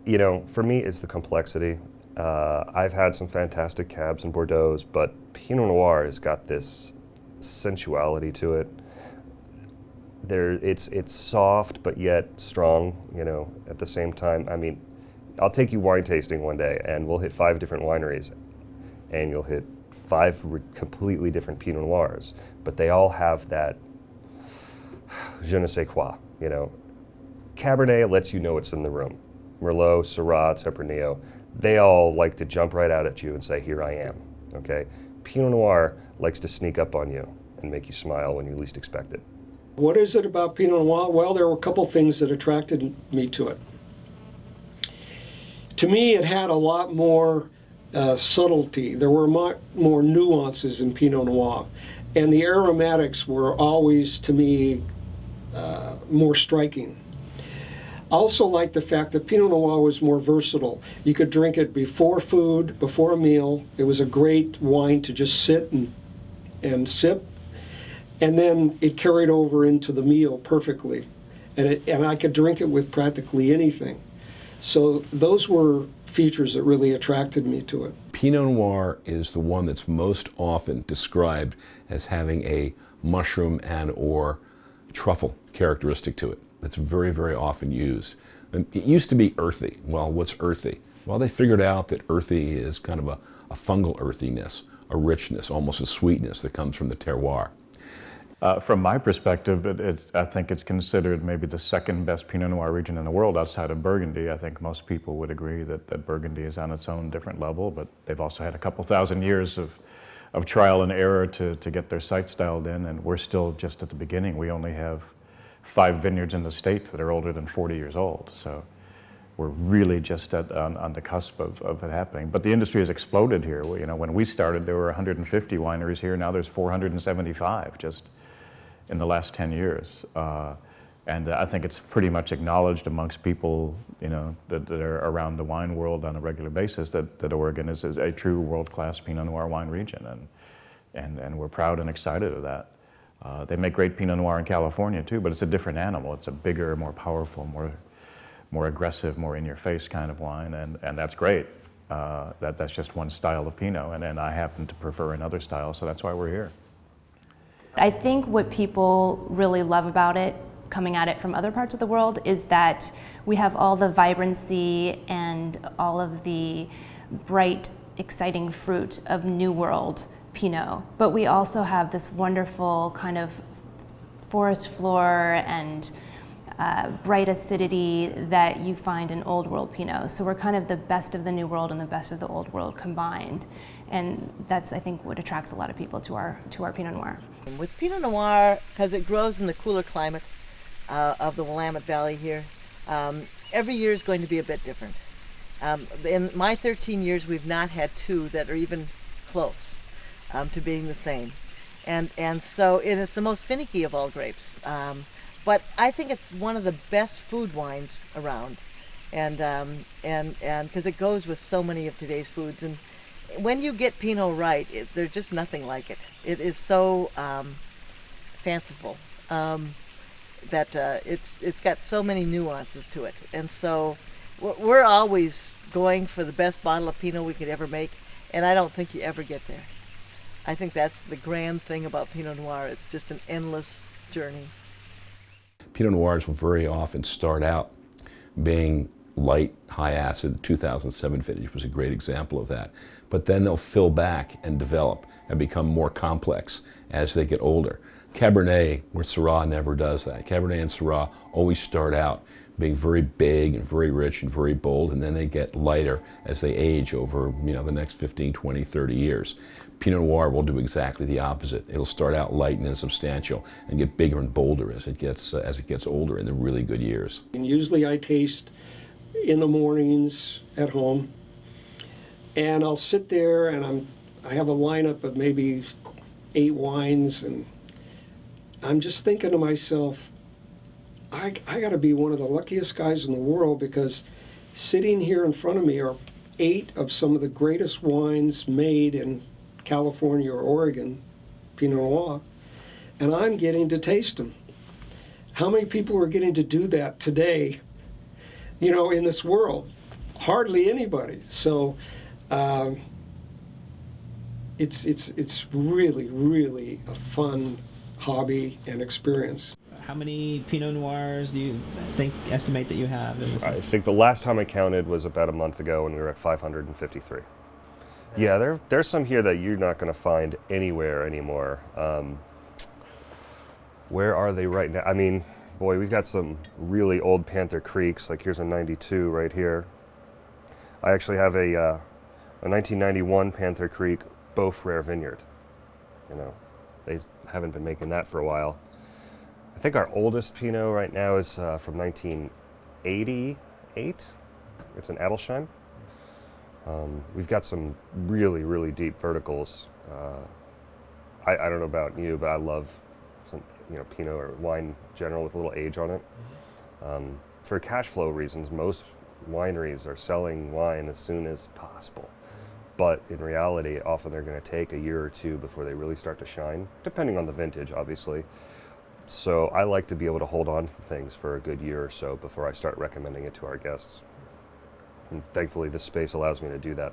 You know, for me, it's the complexity. I've had some fantastic cabs and Bordeaux's, but Pinot Noir has got this sensuality to it. It's soft but yet strong. You know, at the same time. I mean, I'll take you wine tasting one day, and we'll hit 5 different wineries, and you'll hit 5 completely different Pinot Noirs, but they all have that je ne sais quoi. You know, Cabernet lets you know it's in the room. Merlot, Syrah, Tempranillo, they all like to jump right out at you and say, "Here I am." Okay, Pinot Noir likes to sneak up on you and make you smile when you least expect it. What is it about Pinot Noir? Well, there were a couple things that attracted me to it. To me, it had a lot more subtlety. There were more nuances in Pinot Noir. And the aromatics were always, to me, more striking. I also like the fact that Pinot Noir was more versatile. You could drink it before food, before a meal. It was a great wine to just sit and sip. And then it carried over into the meal perfectly. And I could drink it with practically anything. So those were features that really attracted me to it. Pinot Noir is the one that's most often described as having a mushroom and or truffle characteristic to it. That's very, very often used. And it used to be earthy. Well, what's earthy? Well, they figured out that earthy is kind of a fungal earthiness, a richness, almost a sweetness that comes from the terroir. From my perspective, I think it's considered maybe the second best Pinot Noir region in the world outside of Burgundy. I think most people would agree that Burgundy is on its own different level, but they've also had a couple thousand years of trial and error to get their sites dialed in, and we're still just at the beginning. We only have 5 vineyards in the state that are older than 40 years old, so we're really just on the cusp of it happening. But the industry has exploded here. You know, when we started, there were 150 wineries here. Now there's 475 just in the last 10 years. And I think it's pretty much acknowledged amongst people, you know, that are around the wine world on a regular basis that Oregon is a true world-class Pinot Noir wine region, and we're proud and excited of that. They make great Pinot Noir in California too, but it's a different animal. It's a bigger, more powerful, more aggressive, more in-your-face kind of wine, and that's great. That's just one style of Pinot, and I happen to prefer another style, so that's why we're here. I think what people really love about it, coming at it from other parts of the world, is that we have all the vibrancy and all of the bright, exciting fruit of New World Pinot, but we also have this wonderful kind of forest floor and bright acidity that you find in Old World Pinot. So we're kind of the best of the New World and the best of the Old World combined. And that's, I think, what attracts a lot of people to our Pinot Noir. With Pinot Noir, because it grows in the cooler climate of the Willamette Valley here, every year is going to be a bit different. In my 13 years, we've not had 2 that are even close to being the same. And so it's the most finicky of all grapes. But I think it's one of the best food wines around, and because it goes with so many of today's foods. And when you get Pinot right, there's just nothing like it. It is so fanciful that it's got so many nuances to it. And so we're always going for the best bottle of Pinot we could ever make, and I don't think you ever get there. I think that's the grand thing about Pinot Noir. It's just an endless journey. Pinot Noirs will very often start out being light, high acid. The 2007 vintage was a great example of that. But then they'll fill back and develop and become more complex as they get older. Cabernet, where Syrah never does that. Cabernet and Syrah always start out being very big and very rich and very bold, and then they get lighter as they age over, you know, the next 15, 20, 30 years. Pinot Noir will do exactly the opposite. It'll start out light and insubstantial and get bigger and bolder as it gets older in the really good years. And usually I taste in the mornings at home, and I'll sit there and I have a lineup of maybe 8 wines, and I'm just thinking to myself, I got to be one of the luckiest guys in the world, because sitting here in front of me are 8 of some of the greatest wines made in California or Oregon, Pinot Noir, and I'm getting to taste them. How many people are getting to do that today, you know, in this world? hardly anybody. So it's really, really a fun hobby and experience. How many Pinot Noirs do you estimate that you have in this? I think the last time I counted was about a month ago, and we were at 553. Yeah, there's some here that you're not going to find anywhere anymore. Where are they right now? I mean, boy, we've got some really old Panther Creeks. Like here's a 92 right here. I actually have a 1991 Panther Creek Beaufrère Vineyard. You know, they haven't been making that for a while. I think our oldest Pinot right now is from 1988. It's an Adelsheim. We've got some really, really deep verticals. I don't know about you, but I love some, Pinot or wine in general with a little age on it. For cash flow reasons, most wineries are selling wine as soon as possible. But in reality, often they're going to take a year or two before they really start to shine, depending on the vintage, obviously. So I like to be able to hold on to things for a good year or so before I start recommending it to our guests. And thankfully, this space allows me to do that.